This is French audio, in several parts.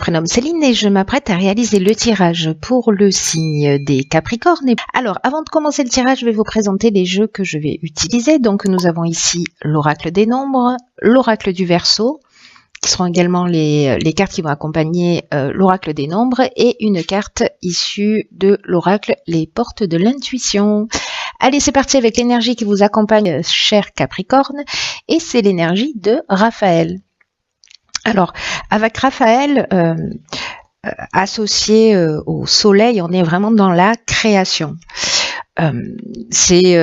Prénomme Céline et je m'apprête à réaliser le tirage pour le signe des Capricornes. Alors, avant de commencer le tirage, je vais vous présenter les jeux que je vais utiliser. Donc, nous avons ici l'oracle des nombres, l'oracle du Verseau, qui seront également les cartes qui vont accompagner l'oracle des nombres, et une carte issue de l'oracle les portes de l'intuition. Allez, c'est parti avec l'énergie qui vous accompagne, cher Capricorne, et c'est l'énergie de Raphaël. Alors, avec Raphaël, associé au soleil, on est vraiment dans la création. C'est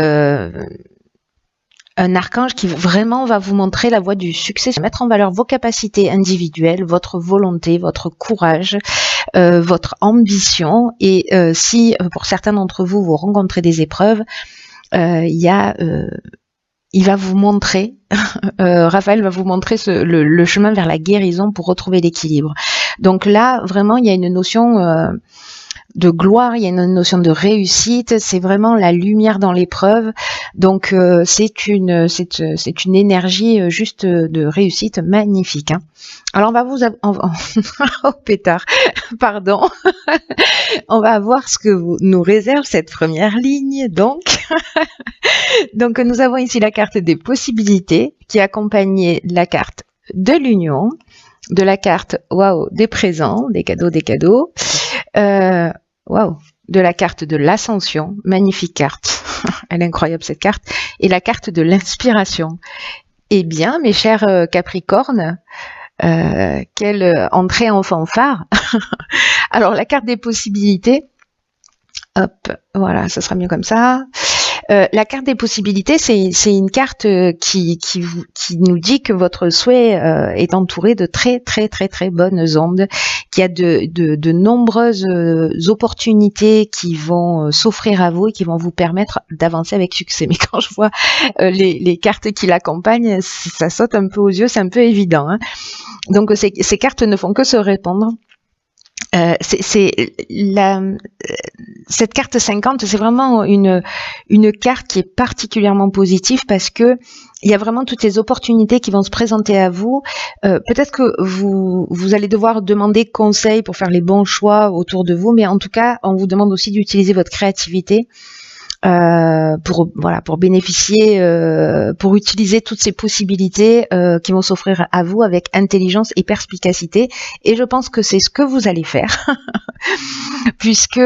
un archange qui vraiment va vous montrer la voie du succès, mettre en valeur vos capacités individuelles, votre volonté, votre courage, votre ambition. Et si pour certains d'entre vous, vous rencontrez des épreuves, il va vous montrer, Raphaël va vous montrer le chemin vers la guérison pour retrouver l'équilibre. Donc là, vraiment, il y a une notion de gloire, il y a une notion de réussite, c'est vraiment la lumière dans l'épreuve. Donc c'est une énergie juste de réussite magnifique. Hein. Alors on va vous oh pétard, pardon. On va voir ce que nous réserve cette première ligne. Donc donc nous avons ici la carte des possibilités qui accompagne la carte de l'union, de la carte waouh des présents, des cadeaux. Waouh, de la carte de l'ascension, magnifique carte, elle est incroyable cette carte, et la carte de l'inspiration. Eh bien, mes chers Capricornes, quelle entrée en fanfare. Alors, la carte des possibilités, hop, voilà, ça sera mieux comme ça. La carte des possibilités, c'est une carte qui nous dit que votre souhait est entouré de très bonnes ondes, qu'il y a de nombreuses opportunités qui vont s'offrir à vous et qui vont vous permettre d'avancer avec succès. Mais quand je vois les cartes qui l'accompagnent, ça saute un peu aux yeux, c'est un peu évident. Hein. Donc ces cartes ne font que se répandre. Cette carte 50, c'est vraiment une carte qui est particulièrement positive parce que il y a vraiment toutes les opportunités qui vont se présenter à vous. Peut-être que vous allez devoir demander conseil pour faire les bons choix autour de vous, mais en tout cas, on vous demande aussi d'utiliser votre créativité pour bénéficier, pour utiliser toutes ces possibilités qui vont s'offrir à vous avec intelligence et perspicacité. Et je pense que c'est ce que vous allez faire, puisque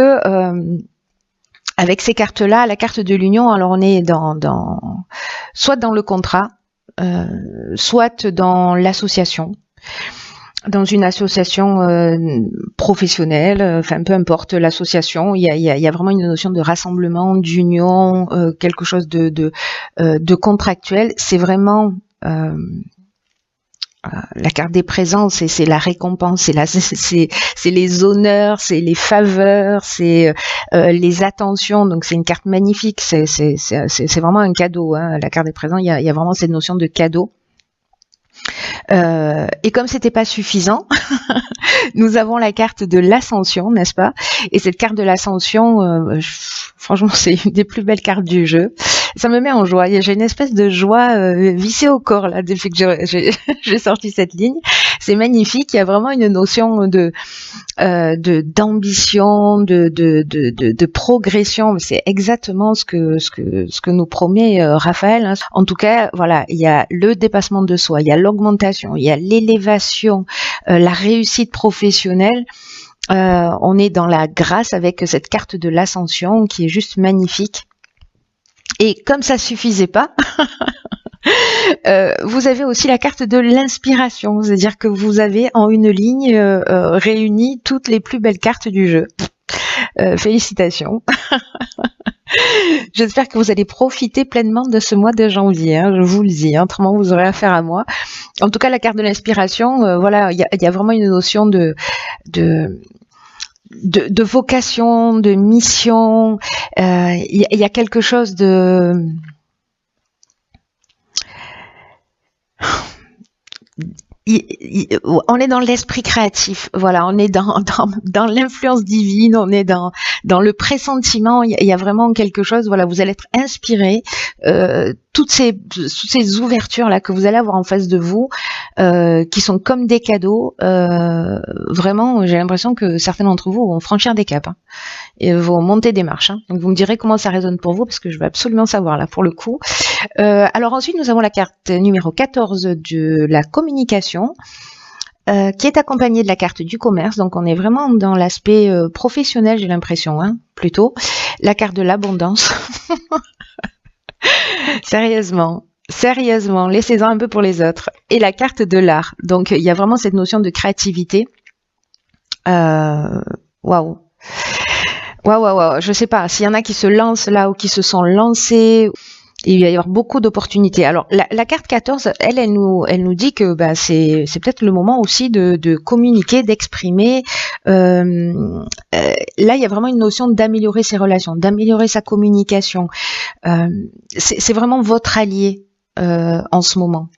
avec ces cartes-là, la carte de l'union, alors on est soit dans le contrat, soit dans l'association. Dans une association professionnelle, enfin peu importe l'association, il y a vraiment une notion de rassemblement, d'union, quelque chose de contractuel. C'est vraiment la carte des présents, c'est la récompense, c'est les honneurs, c'est les faveurs, c'est les attentions. Donc c'est une carte magnifique, c'est vraiment un cadeau. Hein. La carte des présents, il y a vraiment cette notion de cadeau. Et comme c'était pas suffisant, nous avons la carte de l'ascension, n'est-ce pas? Et cette carte de l'ascension, franchement, c'est une des plus belles cartes du jeu. Ça me met en joie. J'ai une espèce de joie vissée au corps là depuis que j'ai sorti cette ligne. C'est magnifique. Il y a vraiment une notion d'ambition, de progression. C'est exactement ce que nous promet Raphaël. Hein. En tout cas, voilà, il y a le dépassement de soi, il y a l'augmentation, il y a l'élévation, la réussite professionnelle. On est dans la grâce avec cette carte de l'ascension qui est juste magnifique. Et comme ça suffisait pas, vous avez aussi la carte de l'inspiration, c'est-à-dire que vous avez en une ligne réuni toutes les plus belles cartes du jeu. Félicitations. J'espère que vous allez profiter pleinement de ce mois de janvier, hein, je vous le dis, hein, autrement vous aurez affaire à moi. En tout cas, la carte de l'inspiration, voilà, il y a vraiment une notion de vocation, de mission. Il y a quelque chose on est dans l'esprit créatif, voilà, on est dans l'influence divine, on est dans le pressentiment, il y a vraiment quelque chose, voilà, vous allez être inspiré, toutes ces ouvertures là que vous allez avoir en face de vous, qui sont comme des cadeaux, vraiment, j'ai l'impression que certains d'entre vous vont franchir des caps, hein, et vont monter des marches, hein. Donc vous me direz comment ça résonne pour vous, parce que je veux absolument savoir là pour le coup. Alors ensuite, nous avons la carte numéro 14 de la communication, qui est accompagnée de la carte du commerce. Donc on est vraiment dans l'aspect professionnel, j'ai l'impression, hein, plutôt. La carte de l'abondance. Sérieusement, laissez-en un peu pour les autres. Et la carte de l'art. Donc il y a vraiment cette notion de créativité. Waouh. Waouh. Je sais pas, s'il y en a qui se lancent là ou qui se sont lancés, il va y avoir beaucoup d'opportunités. Alors la carte 14, elle nous dit que c'est peut-être le moment aussi de communiquer, d'exprimer. Là, il y a vraiment une notion d'améliorer ses relations, d'améliorer sa communication. C'est vraiment votre allié en ce moment.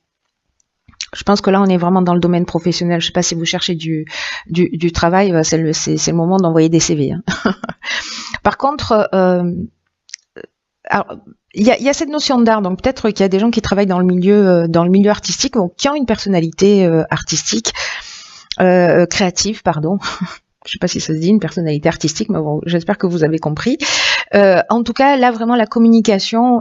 Je pense que là, on est vraiment dans le domaine professionnel. Je sais pas si vous cherchez du travail, c'est le moment d'envoyer des CV, hein. Par contre, alors, il y a cette notion d'art, donc peut-être qu'il y a des gens qui travaillent dans le milieu artistique, donc qui ont une personnalité artistique, créative, pardon. Je sais pas si ça se dit, une personnalité artistique, mais bon, j'espère que vous avez compris. En tout cas, là, vraiment, la communication,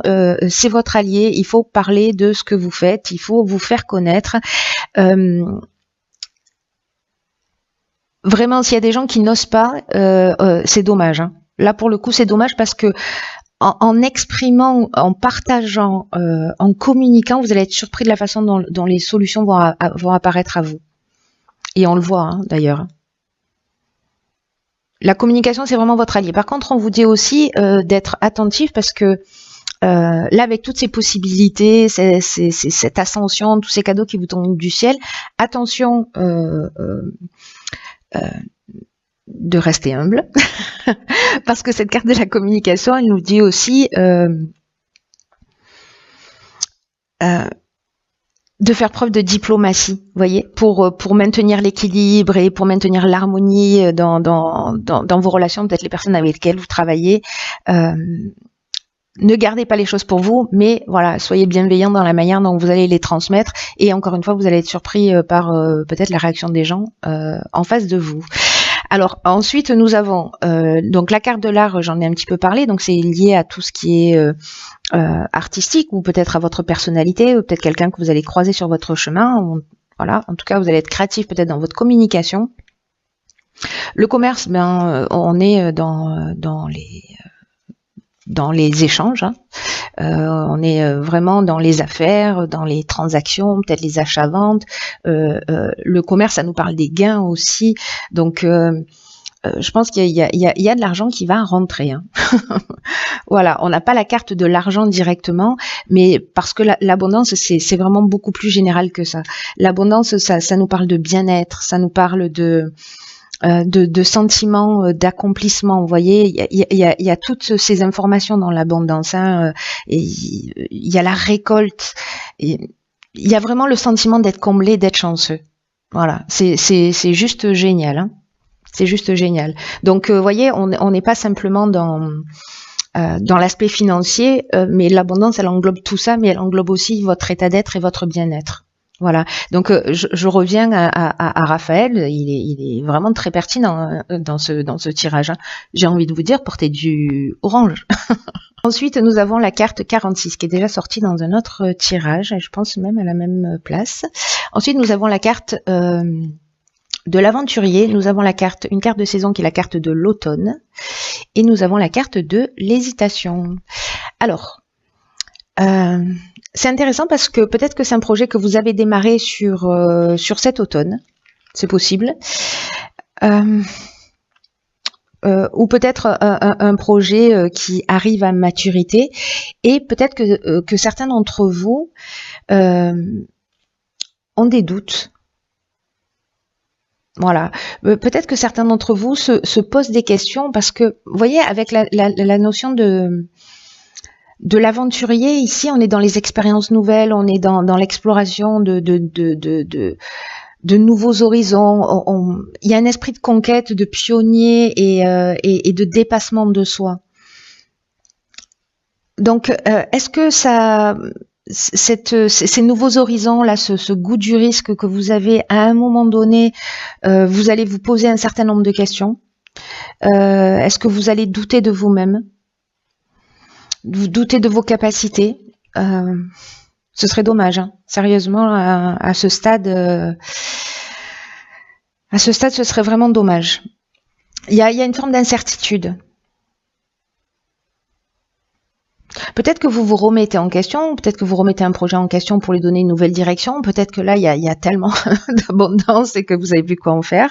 c'est votre allié. Il faut parler de ce que vous faites, il faut vous faire connaître. Vraiment, s'il y a des gens qui n'osent pas, c'est dommage, hein. Là, pour le coup, c'est dommage parce que en exprimant, en partageant, en communiquant, vous allez être surpris de la façon dont les solutions vont apparaître à vous. Et on le voit, hein, d'ailleurs. La communication, c'est vraiment votre allié. Par contre, on vous dit aussi d'être attentif parce que là, avec toutes ces possibilités, cette ascension, tous ces cadeaux qui vous tombent du ciel, attention de rester humble, parce que cette carte de la communication, elle nous dit aussi de faire preuve de diplomatie, vous voyez, pour maintenir l'équilibre et pour maintenir l'harmonie dans vos relations, peut-être les personnes avec lesquelles vous travaillez. Ne gardez pas les choses pour vous, mais voilà, soyez bienveillants dans la manière dont vous allez les transmettre. Et encore une fois, vous allez être surpris par peut-être la réaction des gens en face de vous. Alors ensuite, nous avons donc la carte de l'art, j'en ai un petit peu parlé, donc c'est lié à tout ce qui est artistique ou peut-être à votre personnalité, ou peut-être quelqu'un que vous allez croiser sur votre chemin. Voilà, en tout cas, vous allez être créatif peut-être dans votre communication. Le commerce, on est dans les échanges, hein. On est vraiment dans les affaires, dans les transactions, peut-être les achats-ventes. Le commerce, ça nous parle des gains aussi. Donc, je pense qu'il y a de l'argent qui va rentrer, hein. Voilà, on n'a pas la carte de l'argent directement, mais parce que l'abondance, c'est vraiment beaucoup plus général que ça. L'abondance, ça nous parle de bien-être, ça nous parle de sentiments d'accomplissement. Vous voyez, il y a toutes ces informations dans l'abondance, hein, et il y a la récolte, et il y a vraiment le sentiment d'être comblé, d'être chanceux. Voilà, c'est juste génial, hein. C'est juste génial. Donc, vous voyez, on n'est pas simplement dans l'aspect financier, mais l'abondance, elle englobe tout ça, mais elle englobe aussi votre état d'être et votre bien-être. Voilà, donc je reviens à Raphaël, il est vraiment très pertinent dans ce tirage, hein. J'ai envie de vous dire, portez du orange. Ensuite, nous avons la carte 46 qui est déjà sortie dans un autre tirage, je pense même à la même place. Ensuite, nous avons la carte de l'aventurier, nous avons une carte de saison qui est la carte de l'automne, et nous avons la carte de l'hésitation. Alors, c'est intéressant parce que peut-être que c'est un projet que vous avez démarré sur cet automne, c'est possible, ou peut-être un projet qui arrive à maturité, et peut-être que certains d'entre vous ont des doutes. Voilà, peut-être que certains d'entre vous se posent des questions parce que, vous voyez, avec la notion de l'aventurier, ici, on est dans les expériences nouvelles, on est dans l'exploration de de nouveaux horizons. Il y a un esprit de conquête, de pionnier et de dépassement de soi. Donc, est-ce que ces nouveaux horizons là, ce goût du risque que vous avez à un moment donné, vous allez vous poser un certain nombre de questions. Est-ce que vous allez douter de vous-même, vous doutez de vos capacités? Ce serait dommage, hein. Sérieusement, à ce stade, ce serait vraiment dommage. Il y a une forme d'incertitude. Peut-être que vous vous remettez en question, peut-être que vous remettez un projet en question pour lui donner une nouvelle direction, peut-être que là, il y a tellement d'abondance et que vous savez plus quoi en faire.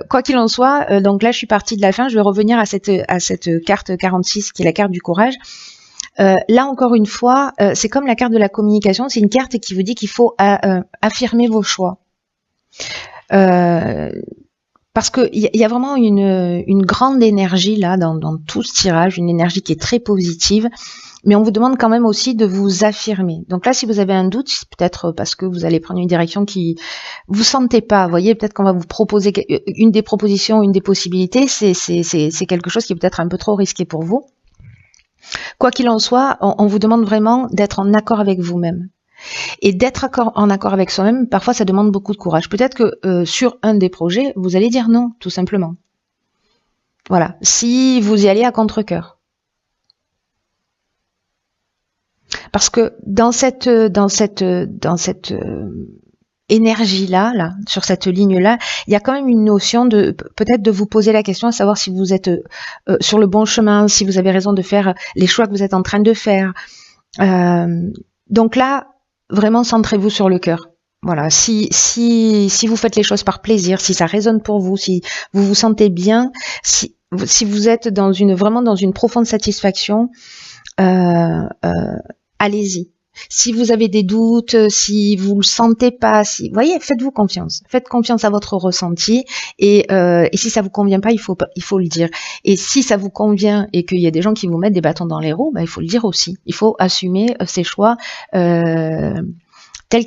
Quoi qu'il en soit, donc là, je suis partie de la fin, je vais revenir à cette carte 46 qui est la carte du courage. Là, encore une fois, c'est comme la carte de la communication, c'est une carte qui vous dit qu'il faut affirmer vos choix. Parce qu'il y a vraiment une grande énergie là dans tout ce tirage, une énergie qui est très positive, mais on vous demande quand même aussi de vous affirmer. Donc là, si vous avez un doute, c'est peut-être parce que vous allez prendre une direction qui vous sentez pas. Vous voyez, peut-être qu'on va vous proposer une des propositions, une des possibilités, c'est quelque chose qui est peut-être un peu trop risqué pour vous. Quoi qu'il en soit, on vous demande vraiment d'être en accord avec vous-même. Et d'être en accord avec soi-même, parfois ça demande beaucoup de courage. Peut-être que sur un des projets, vous allez dire non, tout simplement. Voilà, si vous y allez à contre-cœur. Parce que dans cette énergie-là, sur cette ligne-là, il y a quand même une notion de peut-être de vous poser la question à savoir si vous êtes sur le bon chemin, si vous avez raison de faire les choix que vous êtes en train de faire. Donc là, vraiment centrez-vous sur le cœur. Voilà, si vous faites les choses par plaisir, si ça résonne pour vous, si vous vous sentez bien, si vous êtes vraiment dans une profonde satisfaction, allez-y. Si vous avez des doutes, si vous le sentez pas, voyez, faites-vous confiance. Faites confiance à votre ressenti et si ça vous convient pas, il faut le dire. Et si ça vous convient et qu'il y a des gens qui vous mettent des bâtons dans les roues, il faut le dire aussi. Il faut assumer ses choix tels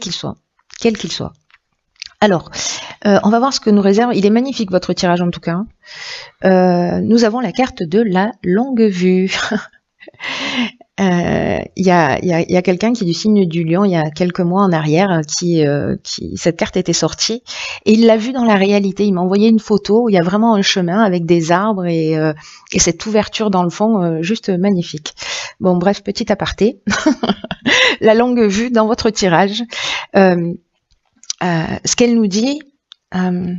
qu'ils soient, quels qu'ils soient. Alors, on va voir ce que nous réserve. Il est magnifique votre tirage en tout cas. Nous avons la carte de la longue vue. Il y a quelqu'un qui est du signe du lion il y a quelques mois en arrière qui cette carte était sortie et il l'a vue dans la réalité. Il m'a envoyé une photo où il y a vraiment un chemin avec des arbres et cette ouverture dans le fond juste magnifique. Bon bref, petit aparté. La longue vue dans votre tirage. Ce qu'elle nous dit, je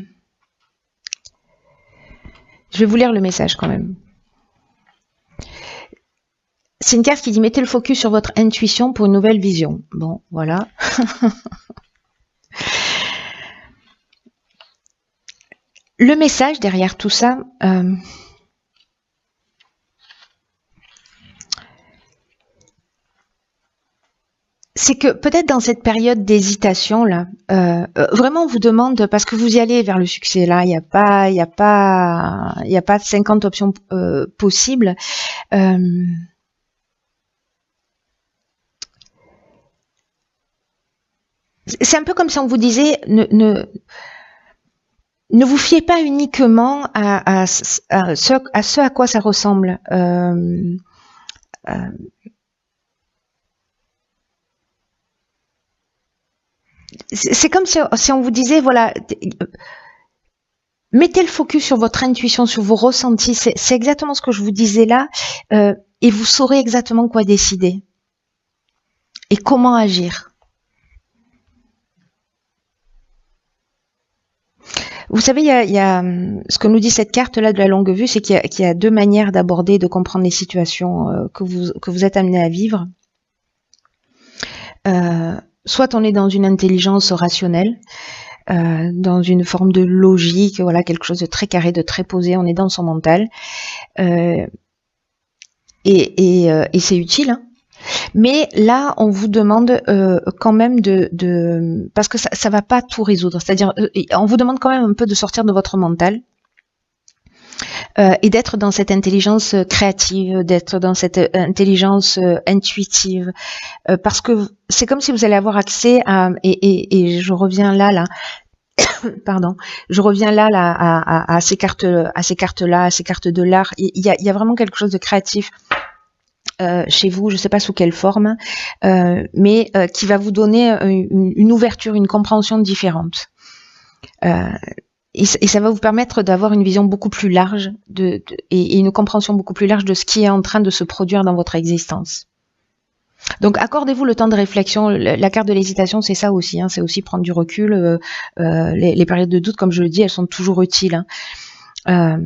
vais vous lire le message quand même. C'est une carte qui dit « Mettez le focus sur votre intuition pour une nouvelle vision ». Bon, voilà. Le message derrière tout ça, c'est que peut-être dans cette période d'hésitation là, vraiment on vous demande, parce que vous y allez vers le succès là, il n'y a pas 50 options possibles. C'est un peu comme si on vous disait ne vous fiez pas uniquement à ce à quoi ça ressemble. C'est comme si on vous disait, voilà, mettez le focus sur votre intuition, sur vos ressentis. C'est exactement ce que je vous disais là, et vous saurez exactement quoi décider et comment agir. Vous savez, il y a ce que nous dit cette carte-là de la longue vue, c'est qu'il y a deux manières d'aborder, de comprendre les situations que vous êtes amené à vivre. Soit on est dans une intelligence rationnelle, dans une forme de logique, voilà, quelque chose de très carré, de très posé, on est dans son mental. Et c'est utile, hein. Mais là, on vous demande quand même parce que ça va pas tout résoudre. C'est-à-dire, on vous demande quand même un peu de sortir de votre mental et d'être dans cette intelligence créative, d'être dans cette intelligence intuitive, parce que c'est comme si vous allez avoir accès à, et je reviens là, Pardon, je reviens là à ces cartes-là, à ces cartes de l'art. Il y a vraiment quelque chose de créatif chez vous, je ne sais pas sous quelle forme, mais qui va vous donner une ouverture, une compréhension différente. Et ça va vous permettre d'avoir une vision beaucoup plus large et une compréhension beaucoup plus large de ce qui est en train de se produire dans votre existence. Donc accordez-vous le temps de réflexion. La carte de l'hésitation, c'est ça aussi, hein, c'est aussi prendre du recul. Les périodes de doute, comme je le dis, elles sont toujours utiles. Hein.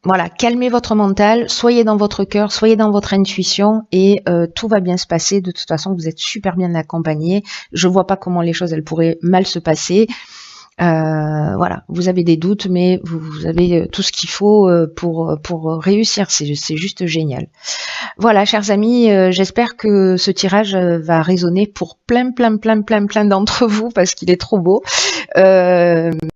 Voilà, calmez votre mental, soyez dans votre cœur, soyez dans votre intuition et tout va bien se passer. De toute façon, vous êtes super bien accompagné. Je vois pas comment les choses elles pourraient mal se passer. Voilà, vous avez des doutes, mais vous avez tout ce qu'il faut pour réussir. C'est juste génial. Voilà, chers amis, j'espère que ce tirage va résonner pour plein d'entre vous parce qu'il est trop beau.